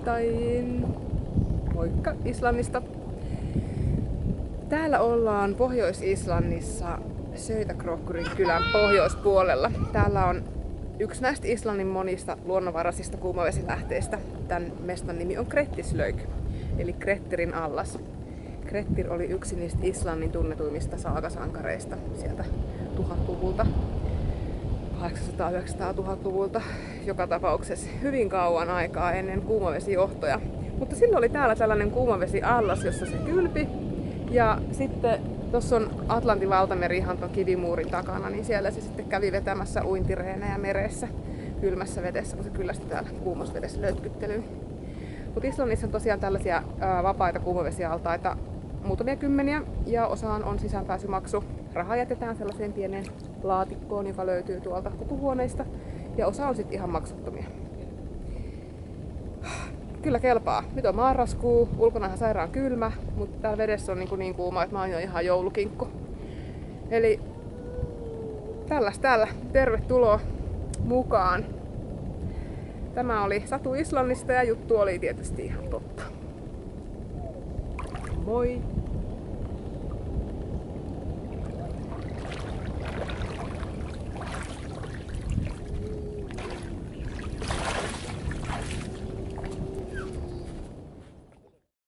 maanantain. Moikka Islannista. Täällä ollaan Pohjois-Islannissa Söytäkrókurin kylän pohjoispuolella. Täällä on yksi näistä Islannin monista luonnonvaraisista kuumavesilähteistä. Tämän mestan nimi on Grettislaug, eli Grettirin allas. Grettir oli yksi niistä Islannin tunnetuimmista saagasankareista sieltä 1000-luvulta. 800-900-1000-luvulta joka tapauksessa hyvin kauan aikaa ennen kuumavesijohtoja. Mutta silloin oli täällä tällainen kuumavesiallas, jossa se kylpi. Ja sitten tuossa on Atlantin valtameri ihan ton kivimuurin takana, niin siellä se sitten kävi vetämässä uintireenejä meressä kylmässä vedessä, kun se kyllästyi täällä kuumosvedessä lötkyttelyyn. Mutta Islannissa on tosiaan tällaisia vapaita kuumavesialtaita muutamia kymmeniä, ja osaan on sisäänpääsymaksu. Raha jätetään sellaiseen pieneen laatikkoon, joka löytyy tuolta pukuhuoneista, ja osa on sitten ihan maksuttomia. Kyllä kelpaa. Nyt on marraskuu, ulkonahan sairaan kylmä, mutta täällä vedessä on niin kuuma, että mä oon jo ihan joulukinkku. Eli täällä. Tervetuloa mukaan. Tämä oli Satu Islannista ja juttu oli tietysti ihan totta. Moi!